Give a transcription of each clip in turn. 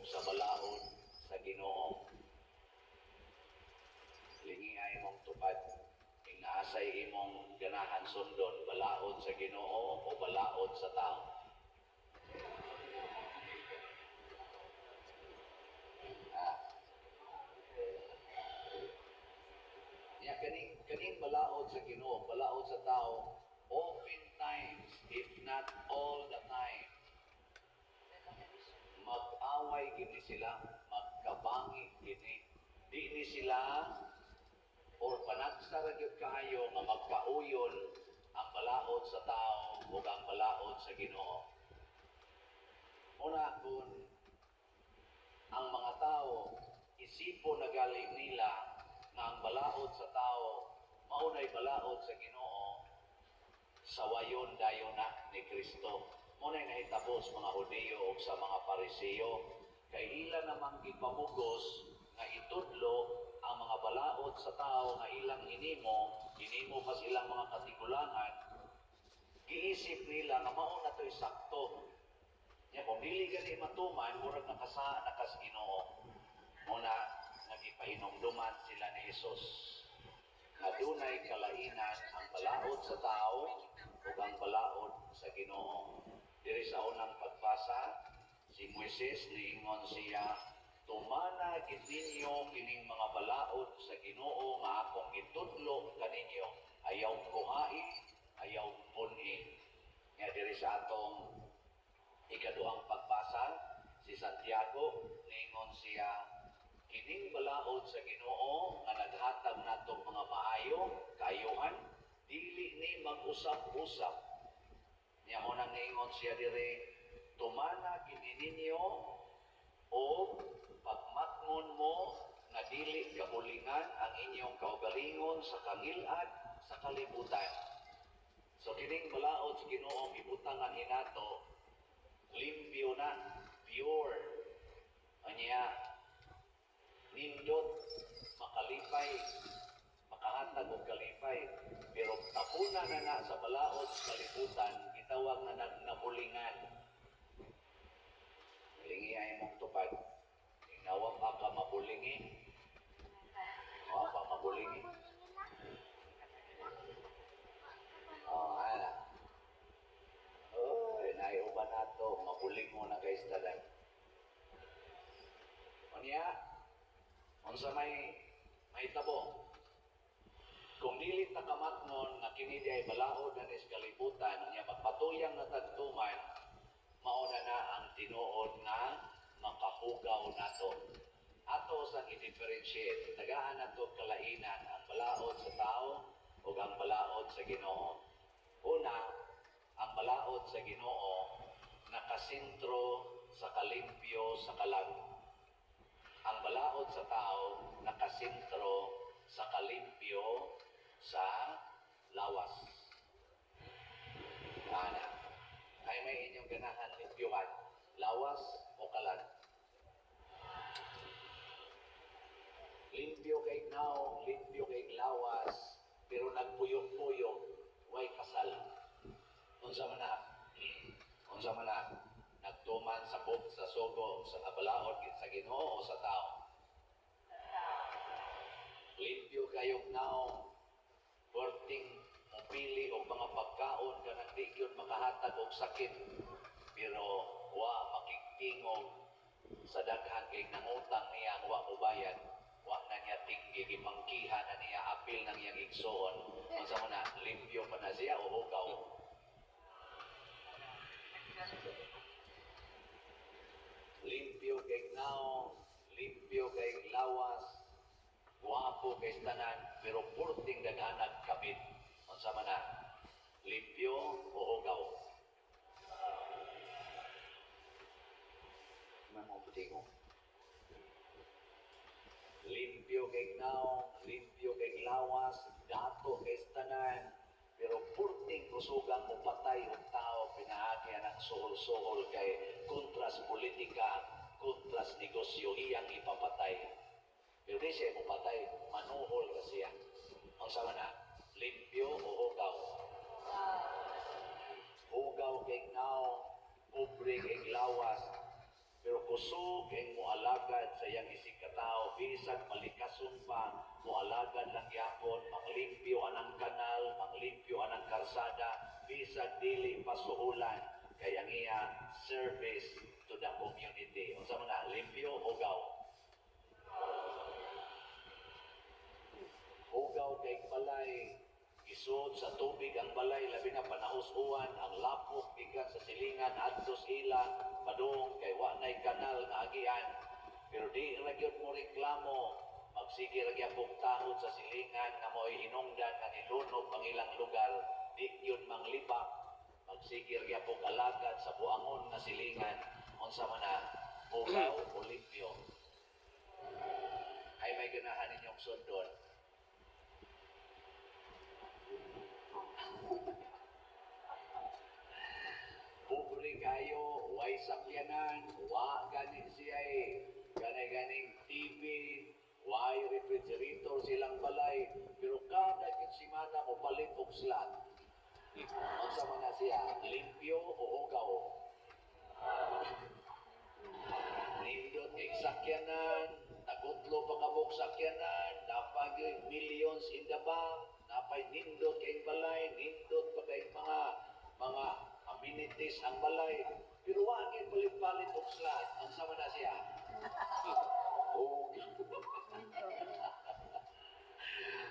sa balaod sa Ginoo. Lingi ay imong tupad. Inaasay imong ganahan sundon, balaod sa Ginoo o balaod sa tao. Kaning balaod sa Ginoo, balaod sa tao, oftentimes, if not all the time, mag-away gini sila, magkabangi gini. Di ni sila or panagsara gyud kaayo nga magkauyon ang balaod sa tao ug ang balaod sa Ginoo. Una kun ang mga tao isipo na galing nila nga ang balaod sa tao maunay balaod sa Ginoo, sawayon dayon na ni Kristo. Munay nahitabo sa mga Hudiyo o sa mga Pariseo, kay ila namang ipamugos nga itudlo ang mga balaod sa tao nga ilang hinimo pa silang mga katigulangan, giisip nila nga mao na to'y sakto. Nya kung dili gani matuman, murag nakas Ginoo. Muna nagipahinumduman sila ni Jesus. Adunay kalainan ang balaod sa tao ug ang balaod sa Ginoo. Diri sa unang pagbasa, si Moises niingon siya, tumana gid ninyo kining mga balaod sa Ginoo nga akong itudlo kaninyo, ayaw kuhain, ayaw punin. Nga diri sa atong ikaduhang pagbasa, si Santiago niingon siya, kining balaod sa Ginoo nga naghatag natong mga maayo, kaayuhan, dili ni mag-usap-usap. Niya mo nang niingon siya dire, tumana kini ninyo o pagmatngon mo nga dili kabulingan ang inyong kaugalingon sa kangilad sa kalibutan. So kining balaod sa Ginoo ibutangan hinato, limpyo na, pure. Anya nindot, makalipay, makahatag og kalipay, pero tapuna na sa balaod sa kalibutan, gitawag na nabulingan. Lingi ay mong tupad. Inawa pa ka mabulingi. Inawa pa mabulingi. Ana. Oy, naiuban nato, mabuling mo na kay istadan. Unya, unsa may tabo. Kung dili ta kamatnon nga kini ay balaod na sa kalibutan, nya magpatuyang na tagtuman, mauna na ang tinuod nga makahugaw nato. Ato sa i-differentiate, tagaan nato kalainan ang balaod sa tao ug ang balaod sa Ginoo. Una, ang balaod sa Ginoo nakasentro sa kalimpyo sa kalag. Ang balaod sa tao nakasentro sa kalimpyo sa lawas. Ana, ay may inyong ganahan limpyuhan, lawas o kalag. Limpyo kay now, limpyo kay lawas, pero nagpuyok-puyok, way kasal. Unsa man na, nagtuman sa buk, sa sugo, sa balaod, sa Ginoo o sa tao. Limpyo kayong now, porting mupili o mga pagkaon ka nang di yun makahatag og sakit, pero wa makiktingog sa daghan kay nangutang niya ang wa mubayad, wa na niya tinggi, gimangkihan na niya, apil ng iyang igsoon. Unsa man na, limpyo pa na siya o hugaw? Limpyo kay now, limpyo kay lawas, guwapo kay tanan, pero purting daghanag kabit. Unsa man na, limpyo o hugaw? Mamo putingo. Limpyo kay now, limpyo kay lawas, dato kay tanan, pero purting kusugang mo patay og tao, pinaagyan ang suhol-suhol kay kontras politika, kontras negosyo, iyang ipapatay. Pero di siya mo patay, manuhol ka siya. Ang sama na, limpyo o hugaw? Hugaw kay now, pobre kay lawas, pero kusog ang mualagad sa iyang isig katao, bisag malikason pa, mualagad lang yapon, manglimpyo anang kanal, manglimpyo anang karsada, bisag dili pasuhulan, kay ang iya service to the community. Unsa man na, limpyo, hugaw. Hugaw kay balay, isod sa tubig ang balay, labi na panahus-uwan, ang lapok, bigat sa silingan, adtos ila, padung, kay wanay kanal nga agian. Pero di ragyod mo reklamo, magsige ragyapong tahod sa silingan na mo'y hinungdan na nilunog ang ilang lugar, di yun manglibak, magsige ragyapong alagad sa buangon na silingan, unsa man na, hugaw o limpyo. Ay may ganahan ninyong sundon. Pobre kayo, way sakyanan, wa ganin siya'y ganay-ganing TV, way refrigerator silang balay, pero kada kinsimana mo palit og slot. Ang sama na siya, limpyo o hugaw. Nindot kay sakyanan, nagutlo pa kabok sakyanan, napag millions in the bank, napay nindot kay balay, nindot pa kay mga amenities ang balay. Pero wagin palit-palit og slot. Ang sama na siya. Oh.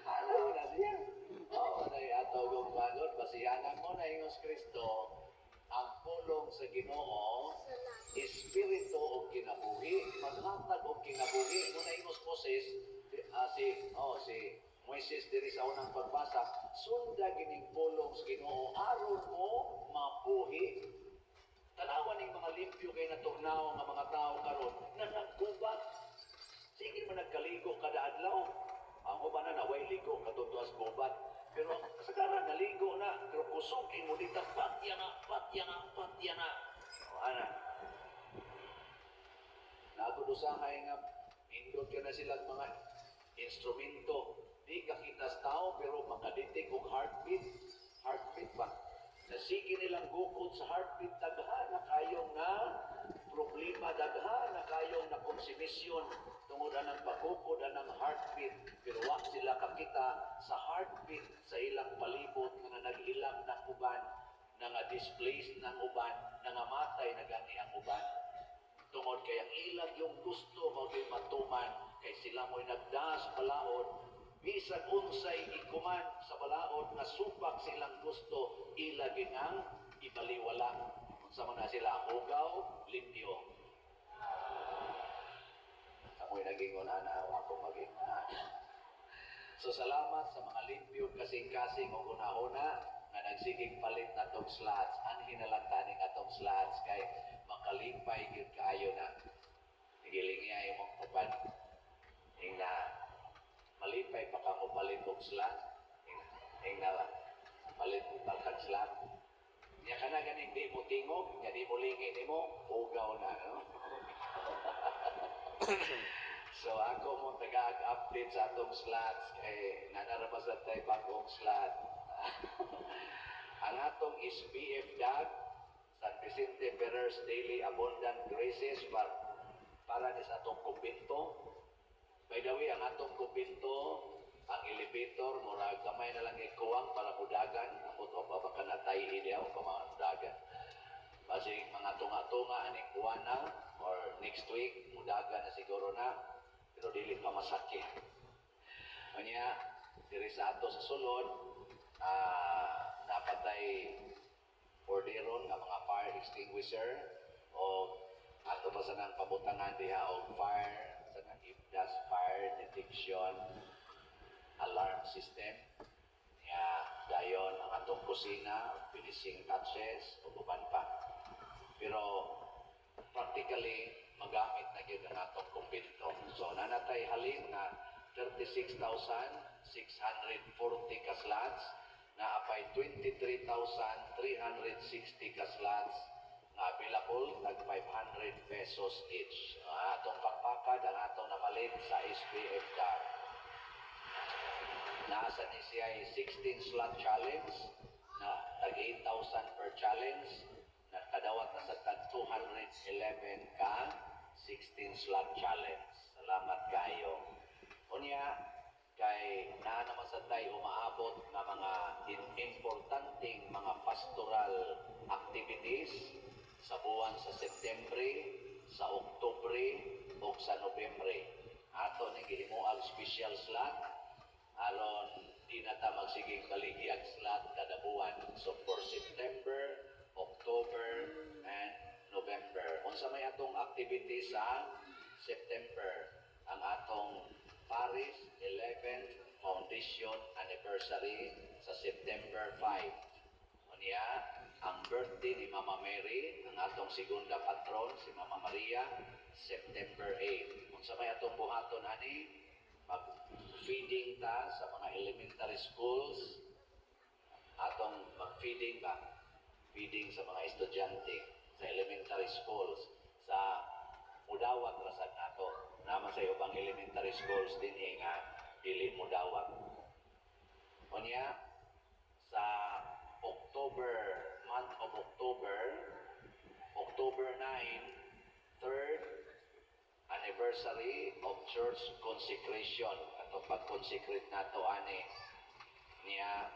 Ano na siya? Oh, na ataw yung bagon, basiyanan mo na ingos Kristo, ang pulong sa Ginoo, espiritu o kinabuhi, maghatag o kinabuhi. Muna ingos Moses, si Moises diri sa unang pagbasa, sunda gining pulong sa Ginoo aron mo mabuhi. Tanawan ning mga limpyo kay natugnaw nga mga tao karon na naggubat. Sige man nagkaligo kada adlaw. Ang uban na naway ligo katong tuas gubat. Pero kasagaran naligo na, pero kusog mo dito, patya na. O ana. Nagudusahay nga indot ka na silang mga instrumento. Di kakitas tao pero makadetect og heartbeat. Heartbeat ba? Nasigi nilang gukod sa heartbeat, daghan na kayong na problema, daghan na kayong na konsumisyon tungod anang pagukod anang heartbeat. Pero wa sila kakita sa heartbeat sa ilang palibot nga naghilang ng uban, nga displaced ng uban, nga matay na gani ang uban. Tungod kay ang ilang yung gusto maging matuman, kay sila mo'y nagdaas balaod, bisag unsay ikuman sa balaod na supak silang gusto, ilagin ang ibaliwala. Sa mga sila, hugaw, limpyo. Ako'y naging unana, ako maging So salamat sa mga limpyo kasing-kasing o una-una na nagsiging palit na tong slots. Anhin na lang taning atong slots kay makalimpay yun kaayo na. Higiling niya yung mga kapan. Yung na malipay pa ka mo palit og slot. Yung na palit og balkag slot. Niya ka na ganing di mo tingog, nga di mo lingin ni mo, ugaw na, no? So ako mo taga-update sa atong slots kay nanarabasat tayo bagong slot. Ang atong SPF DAG, San Vicente Ferrers Daily Abundant Graces para sa atong kumpinto. By the way, ang atong kumpinto, ang elevator, murag kamay na lang ikuwang para budagan. Amot o pa baka natay ilaw pa mga budagan. Basig mga tunga-tunga aning buwana or next week, mudagan na siguro na. Pero dili pa masakit. Kanya, diri sa ato sa sulod, napatay orderon nga mga fire extinguisher o ato ba sa nang pabutangan diha og fire, sa nang IFDAS fire detection alarm system. Nga, dayon ang atong kusina, finishing touches, o uban pa. Pero, practically, magamit na yun ang atong kumpinto. So, nanatay halin na 36,640 ka slots, na apay 23,360 ka slots, na available, nag 500 pesos each. Atong pakpakad, ang atong namalit sa SPF DAG. Nasa ni siya ay 16 slot challenge, na tag 8,000 per challenge, na kadawat na sa tag 211 ka 16 slot challenge. Salamat kayo. Unya, kay naa naman sa tayo umaabot na mga importanteng mga pastoral activities sa buwan sa Setyembre, sa Oktubre, o sa Nobyembre. Ato ning gihimuang special slot aron di na ta magsiging baligyag slot kada buwan. So for September, October, and November. Unsa may atong activity sa September? Ang atong Paris 11th Foundation Anniversary sa September 5. Unya, ang birthday ni Mama Mary, ang atong segunda patron, si Mama Maria, September 8. Unsa may atong buhaton ani? Mag-feeding ta sa mga elementary schools. Atong mag-feeding ba? Feeding sa mga estudyante sa elementary schools sa mudawat rasad nato. Naman sa ubang elementary schools din nga dili mudawat. Unya sa October, month of October, October 9, third anniversary of church consecration. Atong pag-consecrate nato ani niya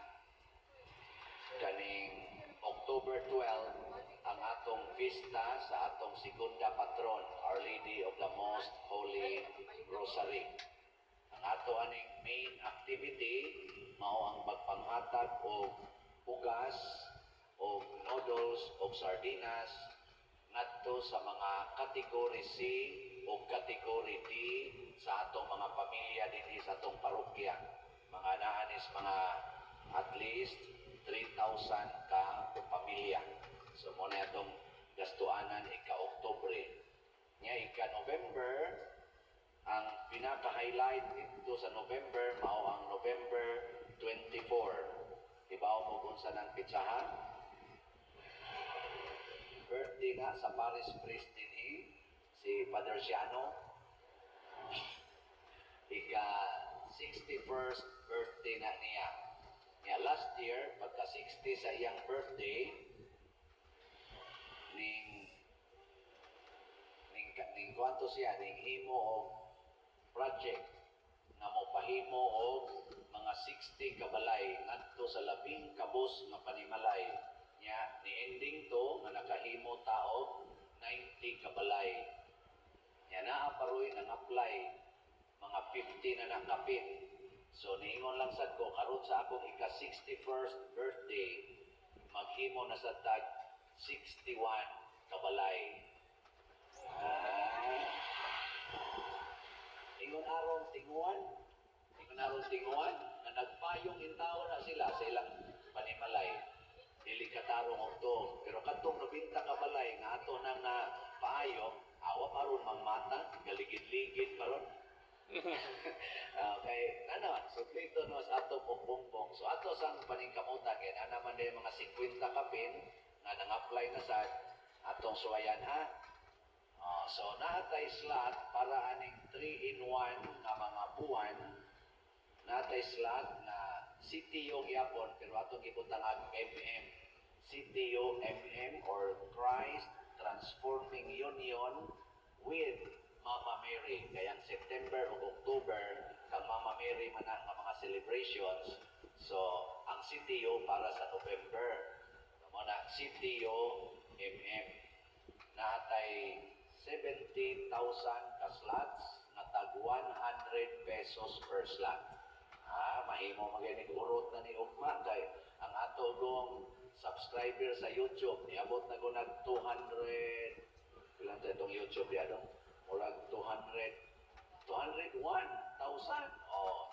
kaning October 12, ang atong vista sa atong segunda patron, Our Lady of the Most Holy Rosary. Ang ato aning main activity mao ang magpanghatag og ugas o noodles o sardinas ngadto sa mga category C o category D sa atong mga pamilya dinhi sa atong parokya. Mga naanis mga at least 3,000 ka pamilya. So muna itong gastuanan ika-Oktobre. Nya ika-November, ang pinaka-highlight dito sa November, mao ang November 24. Ibaw mo kung saan ang pitsahan? Birthday nga sa Paris Priest dinhi, si Father Siano. Ika-61st birthday na niya. Nga last year, pagka 60 sa iyang birthday, ning kwanto siya, ning himo o project na mo pahimo o mga 60 kabalay ngadto sa labing kabus nga panimalay. Nya ni ending to nga nakahimo tao 90 kabalay. Nya naa paroy nang apply mga 50 na nakapit. So niingon lang sad ko karon sa akong ika-61st birthday maghimo na sa tag 61 kabalay. Ingon aron tinguan na nagpayong intaw na sila sa ilang panimalay. Dili katarong og to. Pero kadtong 90 kabalay nga ato nang na paayo, awa paron mangmata, galigid-ligid paron. Okay, so dito no sa ato pong bongbong. So ato sang paningkamutan kay ana man day mga 50 kapin nga nang-apply na sa atong suwayan ha. So naatay slot para aning 3-in-1 nga mga buwan. Naatay slot na CTO gyapon pero atong gibutang MM. CTO MM or Christ Transforming Union with Mama Mary. Kaya September o October, kang Mama Mary man ang mga celebrations. So, ang CTO para sa November. Muna, CTO MM. Naatay 70,000 ka slots na tag 100 pesos per slot. Mahimo maginig urot na ni Ugma kay ang ato dong subscriber sa YouTube niabot na ko nag 200 ilan sa itong YouTube ya dong murag 201,000.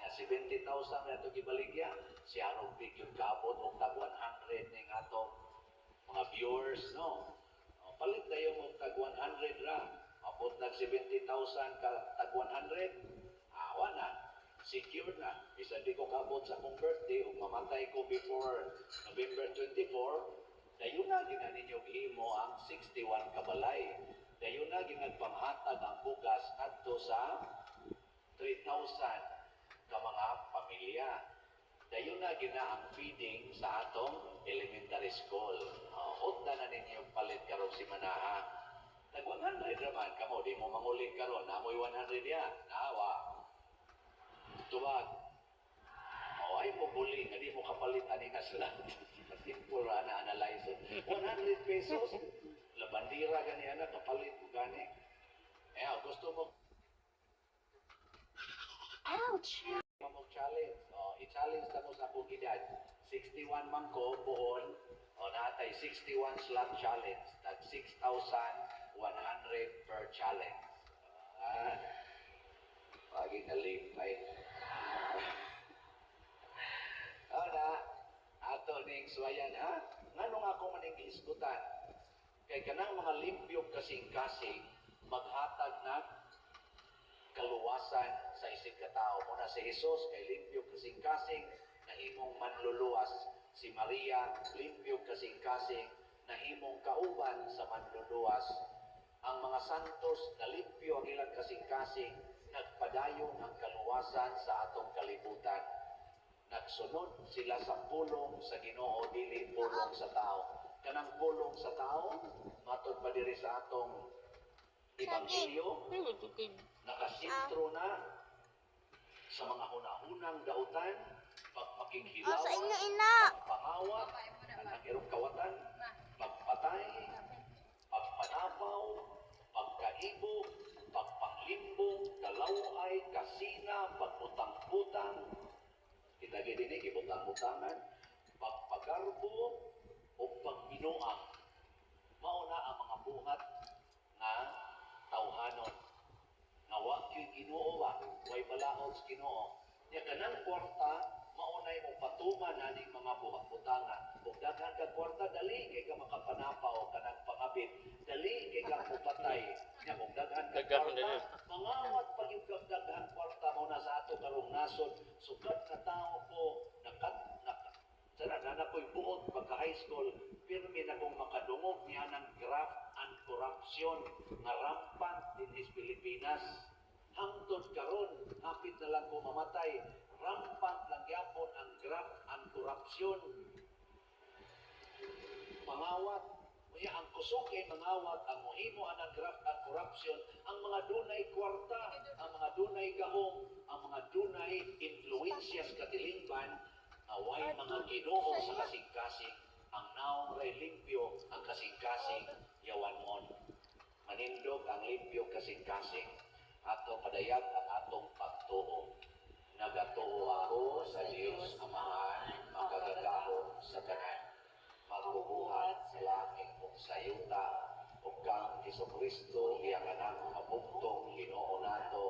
Nya 70,000 na ito gibaligya. Si Arong Big yung kaabot o tag 100 ning atong mga viewers, no? Palit tayo mo tag 100 ra. Abot nag 70,000 ka tag 100. Awa na. Secure na. Bisa di ko kaabot sa akong birthday o mamatay ko before November 24. Dayon na ginaninyo himo ang 61 kabalay. Dayon na ginagpanghatag ang bugas ngadto sa 3,000 ka mga pamilya. Dayon na gina ang feeding sa atong elementary school. Hudda na ninyo palit karong si Manaha. Nag 100 naman, kamo, di mo mangulit karon, namoy 100 yan. Nawa. Tuwag. O ay mo buli, nga di mo kapalit ani na sila. Simple ra na analyze. 100 pesos. Labandira gani ana kapalit mo gani. Gusto mo Ouch! mo challenge. I-challenge na mo sa akong edad. 61 man ko buhon. Natay 61 slot challenge. Nag 6,100 per challenge. Pagi nalipay. Na, ato ning suwayan ha. Nganong ako maning giisgutan? Kay kanang mga limpyo kasing-kasing maghatag na kaluwasan sa isig katao. Muna si Jesus kay limpyo kasing-kasing na himong manluluwas. Si Maria limpyo kasing-kasing na himong kauban sa manluluwas. Ang mga santos na limpyo ang ilang kasing-kasing nagpadayon ang kaluwasan sa atong kalibutan. Nagsunod sila sa pulong sa Ginoo, dili pulong sa tao. Kanang pulong sa tao, matod pa diri sa atong Ebanghelyo, nakasintro na sa mga hunahunang dautan, pagpakinghilaw, Sa inyo, ina! pagpangawat, kanang irong kawatan, pagpatay, pagpanapaw, pagkaibo, pagpanglimbong, kalaway, kasina, pagputang-putang, kita gini gibutang-butangan, pagpagarbo o pagbinuang. Mauna ang mga buhat nga tawhanon. Nga wa gyud Ginoo ba, way balaod sa Ginoo. Nya kanang kwarta maunay mo patuman aning mga buhat-butangan. Kung daghan ka kwarta dali kay ka makapanapaw kanang pangabit, dali kay ka mupatay. Nya kung daghan ka kwarta, mangawat pag yung daghan kwarta mo na sa ato karong nasod. Sugat na tao ko sana na ko'y buot pagka high school, pirmi na kong makadungog niya ng graft and corruption nga rampant din is Pilipinas. Hangtod karon, hapit na lang ko mamatay, rampant lang yapon ang graft and corruption. Mangawat, kaya ang kusok ay mangawat, ang muhimo ang graft and corruption, ang mga dunay kwarta, ang mga dunay gahom, ang mga dunay influensyas katilingban, away mga Ginoo sa kasing-kasing, ang naong ray limpyo ang kasing-kasing yawanon. Manindog ang limpyo kasing-kasing, ato padayag ang atong pagtuo. Nagatuo ako sa Diyos Amahan, makagagahon sa tanan. Magbubuhat sa langit kong sayuta, o kang Jesucristo, iyang anak mabugtong Ginoo nato,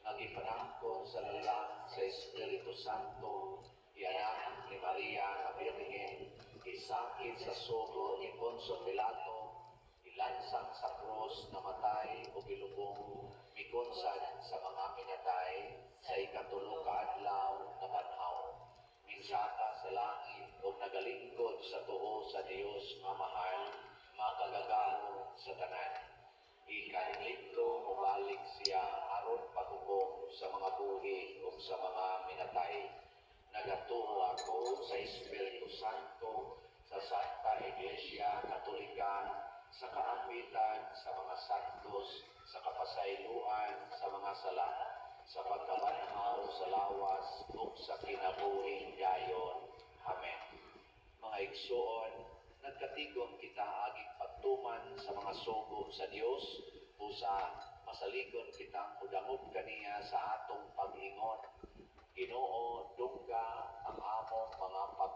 nagipanangkon sa lalang sa Espiritu Santo, ianak ni Maria na Birhen, isakit sa sugo ni Poncio Pilato, ilansang sa krus, namatay o bilubong, mikunsan sa mga pinatay, sa ikatulong kaadlaw na banhaw, minsaka sa langit o nagalingkod sa tuo sa Diyos Amahan, makagagahon sa tanan. Ikanlito mabalik siya aron paghukom sa mga buhi o sa mga minatay. Nagatuo ako sa Espiritu Santo, sa Santa Iglesia Katolika, sa kaambitan sa mga santos, sa kapasayloan sa mga sala, sa pagkabanhaw sa lawas ug sa kinabuhing dayon. Amen. Mga igsoon, nagkatigon kita aging pagtuman sa mga sugo sa Dios, busa masaligon kitang udangob kaniya sa atong pag-ingon. Ginoo, dungga ang among mga pag